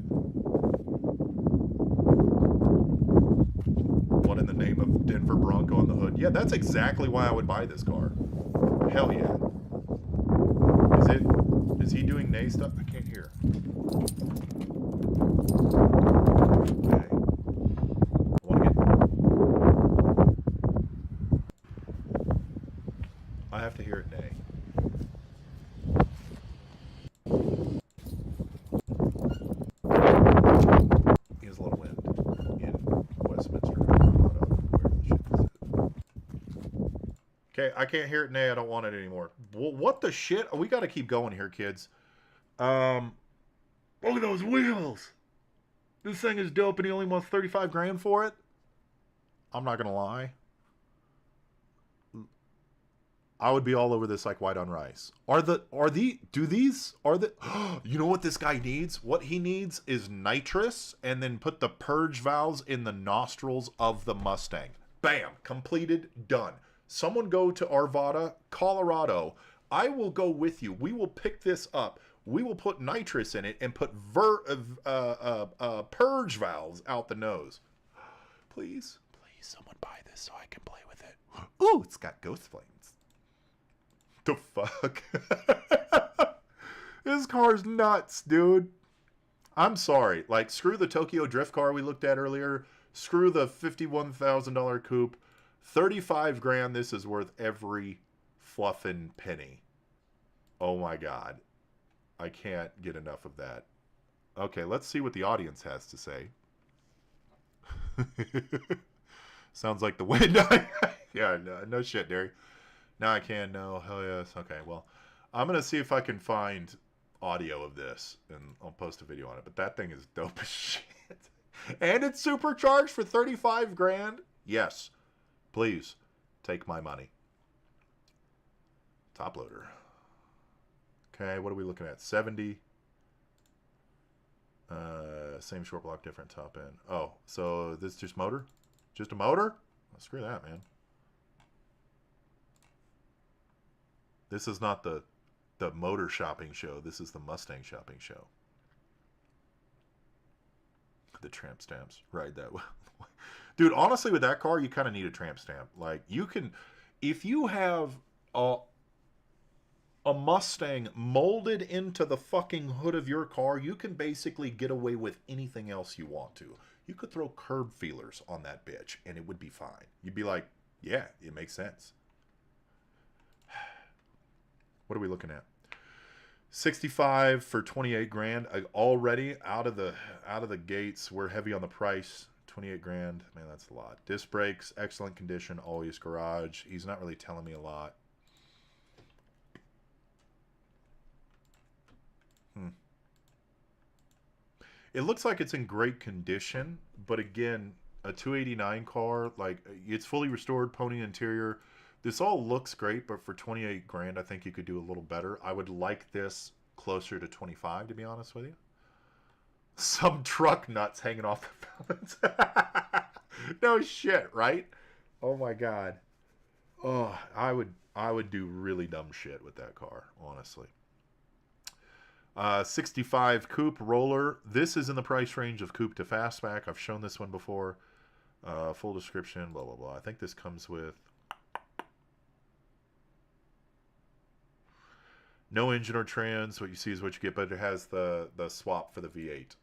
What in the name of Denver Bronco on the hood? Yeah, that's exactly why I would buy this car. Hell yeah. Is he doing nay stuff? I can't hear. Okay. I have to hear it nay. He has a lot of wind in Westminster. Where the shit is it? Okay, I can't hear it nay. I don't want it anymore. Well, what the shit? We got to keep going here, kids. Look at those wheels. This thing is dope, and he only wants 35 grand for it. I'm not gonna lie. I would be all over this like white on rice. You know what this guy needs? What he needs is nitrous, and then put the purge valves in the nostrils of the Mustang. Bam, completed, done. Someone go to Arvada, Colorado. I will go with you. We will pick this up. We will put nitrous in it and put purge valves out the nose. Please, please, someone buy this so I can play with it. Ooh, it's got ghost flames. The fuck? This car's nuts, dude. I'm sorry. Like, screw the Tokyo Drift car we looked at earlier. Screw the $51,000 coupe. 35 grand, this is worth every fluffin' penny. Oh my god. I can't get enough of that. Okay, let's see what the audience has to say. Sounds like the wind. Yeah, no shit, Derry. Now I can. No, hell yes. Okay, well, I'm going to see if I can find audio of this, and I'll post a video on it. But that thing is dope as shit. And it's supercharged for 35 grand. Yes. Please, take my money. Top loader. Okay, what are we looking at? 70. Same short block, different top end. Oh, so this is just motor? Just a motor? Oh, screw that, man. This is not the motor shopping show. This is the Mustang shopping show. The tramp stamps. Ride that way. Dude, honestly, with that car, you kind of need a tramp stamp. Like, you can... If you have a Mustang molded into the fucking hood of your car, you can basically get away with anything else you want to. You could throw curb feelers on that bitch, and it would be fine. You'd be like, yeah, it makes sense. What are we looking at? 65 for 28 grand. Already out of the gates, we're heavy on the price. 28 grand. Man, that's a lot. Disc brakes, excellent condition, always garage. He's not really telling me a lot. It looks like it's in great condition, but again, a 289 car, like, it's fully restored, pony interior. This all looks great, but for 28 grand, I think you could do a little better. I would like this closer to 25, to be honest with you. Some truck nuts hanging off the balance. No shit, right? Oh my god. Oh, I would do really dumb shit with that car, honestly. 65 coupe roller. This is in the price range of coupe to fastback. I've shown this one before. Full description, blah, blah, blah. I think this comes with no engine or trans. What you see is what you get, but it has the swap for the V8.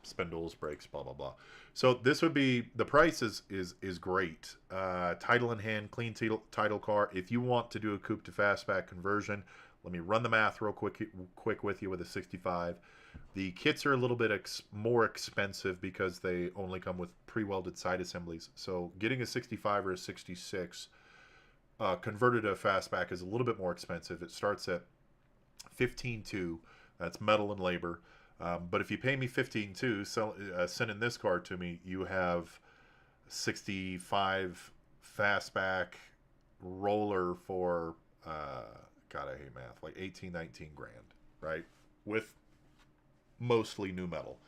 Spindles, brakes, blah, blah, blah. So this would be, the price is great. Title in hand, clean title car. If you want to do a coupe to fastback conversion, let me run the math real quick with you with a 65. The kits are a little bit more expensive because they only come with pre-welded side assemblies. So getting a 65 or a 66 converted to a fastback is a little bit more expensive. It starts at $15,200. That's metal and labor. But if you pay me $15,200 sending this car to me, you have 65 fastback roller for God, I hate math, like 18, 19 grand, right? With mostly new metal.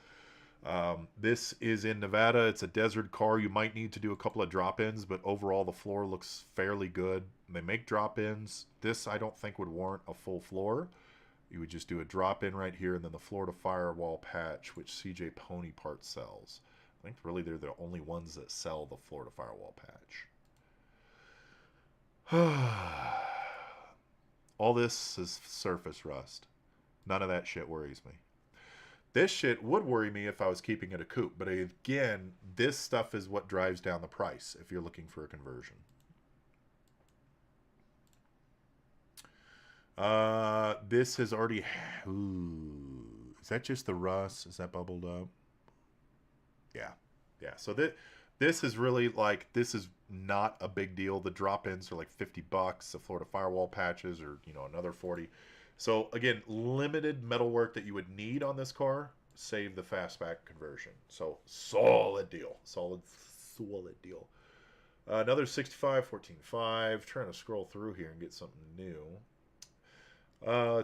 This is in Nevada. It's a desert car. You might need to do a couple of drop-ins, but overall the floor looks fairly good. They make drop-ins. This I don't think would warrant a full floor. You would just do a drop-in right here, and then the floor to firewall patch, which CJ Pony Parts sells. I think really they're the only ones that sell the floor to firewall patch. All this is surface rust. None of that shit worries me. This shit would worry me if I was keeping it a coupe. But again, this stuff is what drives down the price if you're looking for a conversion. This has already... Ooh, is that just the rust? Is that bubbled up? Yeah. Yeah. So this is really like... This is not a big deal. The drop-ins are like $50. The Florida firewall patches are, you know, another 40. So, again, limited metalwork that you would need on this car, save the fastback conversion. So, solid deal. Solid deal. Another 65, 14.5. Trying to scroll through here and get something new.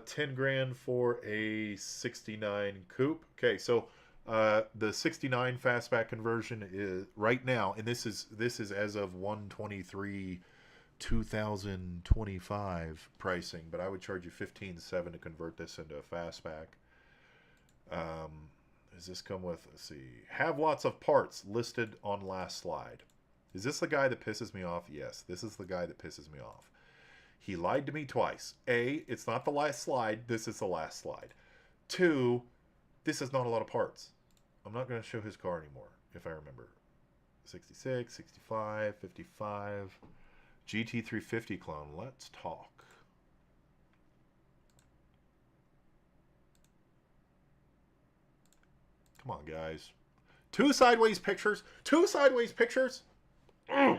10 grand for a 69 coupe. Okay, so the 69 fastback conversion is right now, and this is as of 123 2025 pricing, but I would charge you $15,700 to convert this into a fastback. Does this come with, let's see, have lots of parts listed on last slide. Is this the guy that pisses me off? Yes, this is the guy that pisses me off. He lied to me twice. A, it's not the last slide. This is the last slide. 2, this is not a lot of parts. I'm not going to show his car anymore, if I remember. 66, 65, 55. GT350 clone. Let's talk. Come on, guys. 2 sideways pictures. 2 sideways pictures. I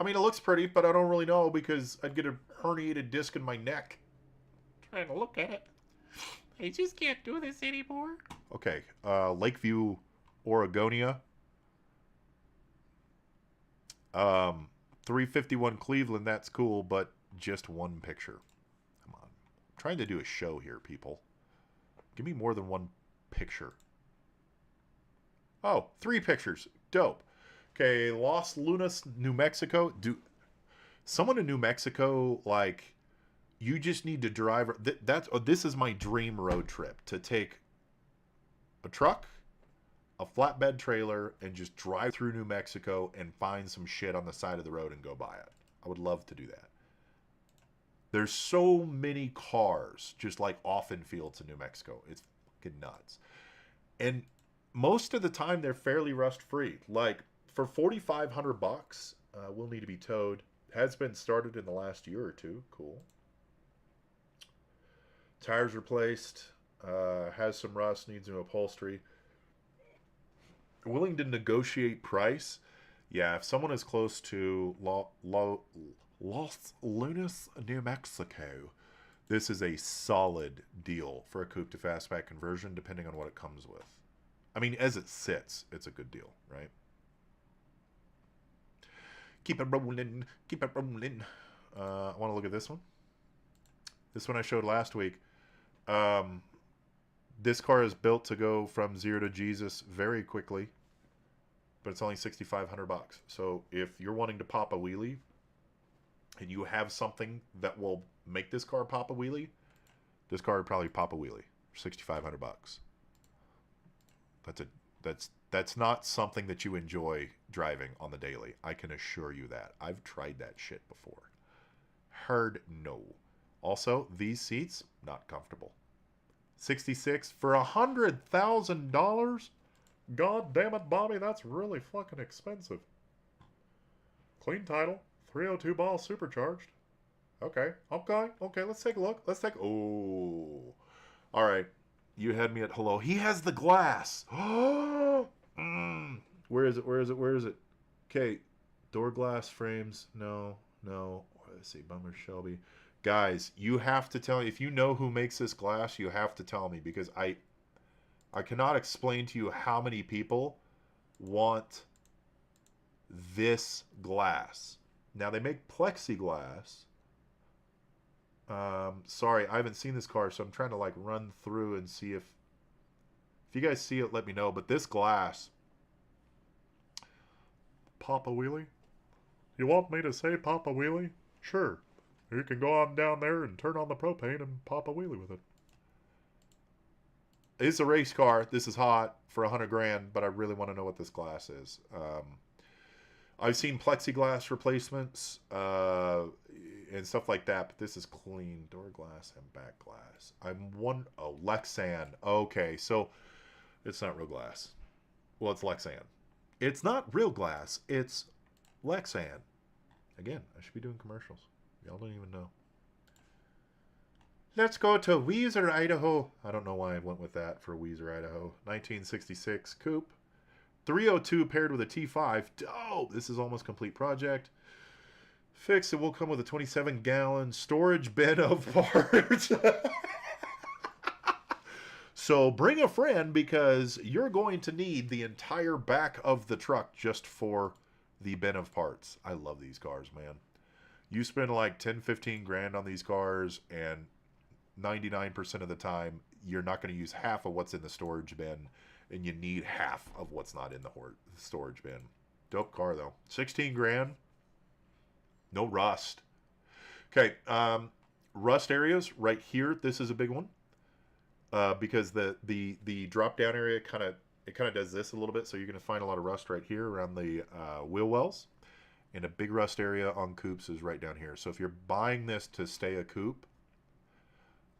mean, it looks pretty, but I don't really know because I'd get a herniated disc in my neck trying to look at it.
I just can't do this anymore.
Okay. Lakeview, Oregonia. 351 Cleveland, that's cool, but just one picture. Come on. I'm trying to do a show here, people. Give me more than one picture. Oh, 3 pictures. Dope. Okay, Los Lunas, New Mexico. Someone in New Mexico, like, you just need to drive. This is my dream road trip, to take a truck, a flatbed trailer, and just drive through New Mexico and find some shit on the side of the road and go buy it. I would love to do that. There's so many cars just like off in fields in New Mexico. It's fucking nuts. And most of the time they're fairly rust free. Like for $4,500, will need to be towed. Has been started in the last year or two. Cool. Tires replaced. Has some rust. Needs new upholstery. Willing to negotiate price. Yeah, if someone is close to Los Lunas, New Mexico, this is a solid deal for a coupe to fastback conversion, depending on what it comes with. I mean, as it sits, it's a good deal, right? Keep it rolling. Keep it rolling. I want to look at this one. This one I showed last week. This car is built to go from 0 to Jesus very quickly, but it's only $6,500. So if you're wanting to pop a wheelie and you have something that will make this car pop a wheelie, this car would probably pop a wheelie for $6,500. That's not something that you enjoy driving on the daily. I can assure you that. I've tried that shit before. Heard no. Also, these seats, not comfortable. $66 for $100,000? God damn it, Bobby, that's really fucking expensive. Clean title, 302 ball supercharged. Okay, let's take a look. Oh. All right, you had me at hello. He has the glass. Where is it? Okay, door glass frames, no. Let's see, Bummer Shelby. Guys, you have to tell me, if you know who makes this glass, you have to tell me, because I cannot explain to you how many people want this glass. Now, they make plexiglass. Sorry, I haven't seen this car, so I'm trying to like run through and see if you guys see it, let me know. But this glass, Papa Wheelie? You want me to say Papa Wheelie? Sure. You can go on down there and turn on the propane and pop a wheelie with it. It's a race car. This is hot for $100,000, but I really want to know what this glass is. I've seen plexiglass replacements. and stuff like that. But this is clean door glass and back glass. Oh, Lexan. Okay, so it's not real glass. Well, it's Lexan. It's not real glass. It's Lexan. Again, I should be doing commercials. Y'all don't even know. Let's go to Weiser, Idaho. I don't know why I went with that for Weiser, Idaho. 1966 Coupe. 302 paired with a T5. Dope! This is almost complete project. Fix it will come with a 27-gallon storage bin of parts. So bring a friend because you're going to need the entire back of the truck just for the bin of parts. I love these cars, man. You spend like 10, 15 grand on these cars and 99% of the time, you're not going to use half of what's in the storage bin, and you need half of what's not in the storage bin. Dope car, though. 16 grand. No rust. Okay, rust areas right here. This is a big one because the drop-down area kind of does this a little bit, so you're going to find a lot of rust right here around the wheel wells. And a big rust area on coupes is right down here. So if you're buying this to stay a coupe,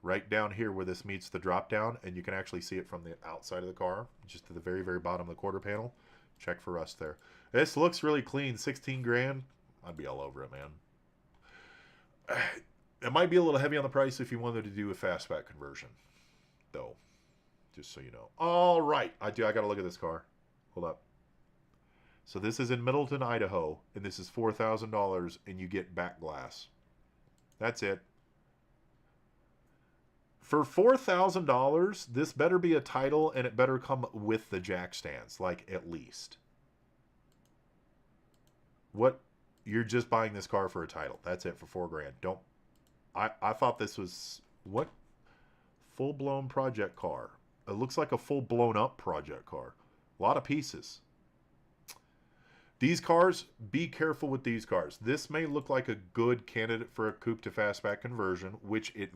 right down here where this meets the drop down, and you can actually see it from the outside of the car, just to the very, very bottom of the quarter panel. Check for rust there. This looks really clean. 16 grand. I'd be all over it, man. It might be a little heavy on the price if you wanted to do a fastback conversion, though. Just so you know. All right. I got to look at this car. Hold up. So this is in Middleton, Idaho, and this is $4,000, and you get back glass. That's it. For $4,000, this better be a title, and it better come with the jack stands, like at least. What? You're just buying this car for a title. That's it for $4 grand. Don't. I thought this was what? Full-blown project car. It looks like a full-blown up project car. A lot of pieces. These cars, be careful with these cars. This may look like a good candidate for a coupe to fastback conversion, which it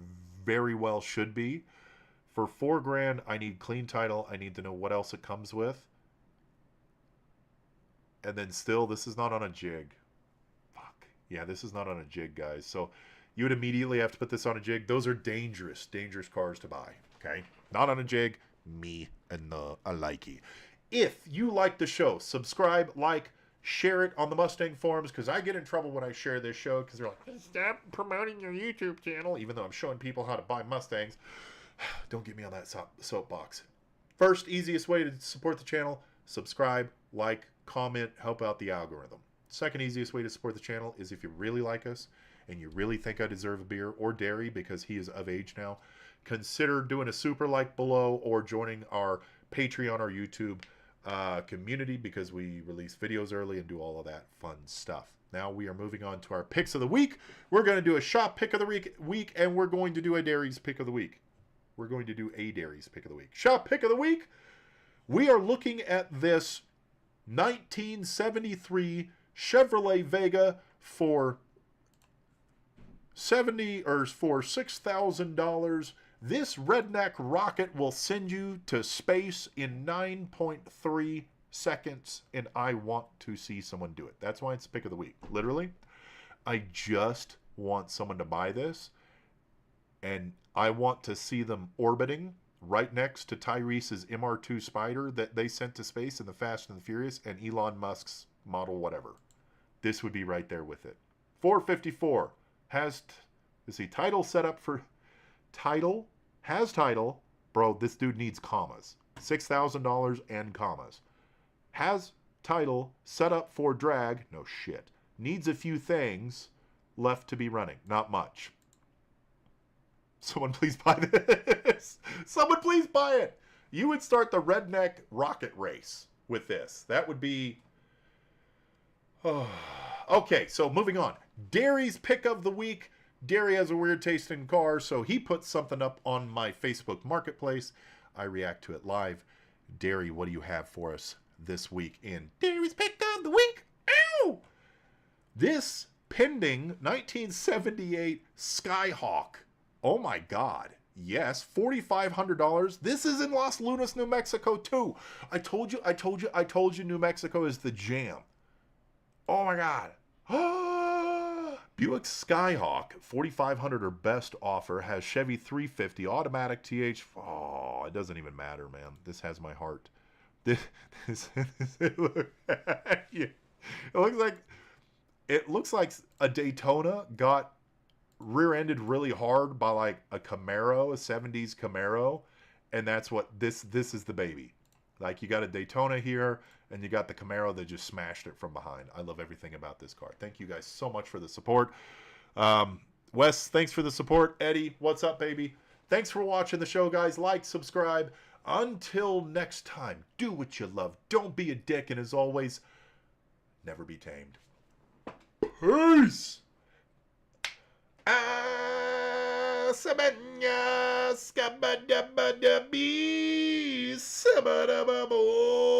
very well should be. For $4 grand, I need clean title. I need to know what else it comes with. And then still, this is not on a jig. Fuck. Yeah, this is not on a jig, guys. So you would immediately have to put this on a jig. Those are dangerous, dangerous cars to buy. Okay? Not on a jig. Me and the likey. If you like the show, subscribe, like, share it on the Mustang forums, because I get in trouble when I share this show because they're like, stop promoting your YouTube channel, even though I'm showing people how to buy Mustangs. Don't get me on that soapbox. First, easiest way to support the channel, subscribe, like, comment, help out the algorithm. Second easiest way to support the channel is if you really like us and you really think I deserve a beer or dairy because he is of age now, consider doing a super like below or joining our Patreon or YouTube community, because we release videos early and do all of that fun stuff. Now we are moving on to our picks of the week. We're going to do a shop pick of the week, and we're going to do a dairies pick of the week. We're going to do a dairies pick of the week. Shop pick of the week. We are looking at this 1973 Chevrolet Vega for $6,000. This redneck rocket will send you to space in 9.3 seconds, and I want to see someone do it. That's why it's the pick of the week. Literally, I just want someone to buy this, and I want to see them orbiting right next to Tyrese's MR2 Spider that they sent to space in the Fast and the Furious, and Elon Musk's model whatever. This would be right there with it. 454 has, let's see, title set up for title. Has title. Bro, this dude needs commas. $6,000 and commas. Has title set up for drag. No shit. Needs a few things left to be running. Not much. Someone please buy this. Someone please buy it. You would start the redneck rocket race with this. That would be... Oh. Okay, so moving on. Derry's pick of the week. Derry has a weird taste in cars, so he puts something up on my Facebook Marketplace. I react to it live. Derry, what do you have for us this week in Derry's pick of the week? Ow! This pending 1978 Skyhawk. Oh my God. Yes, $4,500. This is in Los Lunas, New Mexico too. I told you New Mexico is the jam. Oh my God. Buick Skyhawk, 4,500 or best offer, has Chevy 350 automatic TH. Oh, it doesn't even matter, man. This has my heart. It looks like a Daytona got rear-ended really hard by like a Camaro, a 70s Camaro, and that's what this is the baby. Like, you got a Daytona here, and you got the Camaro that just smashed it from behind. I love everything about this car. Thank you guys so much for the support. Wes, thanks for the support. Eddie, what's up, baby? Thanks for watching the show, guys. Like, subscribe. Until next time, do what you love. Don't be a dick, and as always, never be tamed. Peace! Sabanya, skabadabadabi, sabadababo.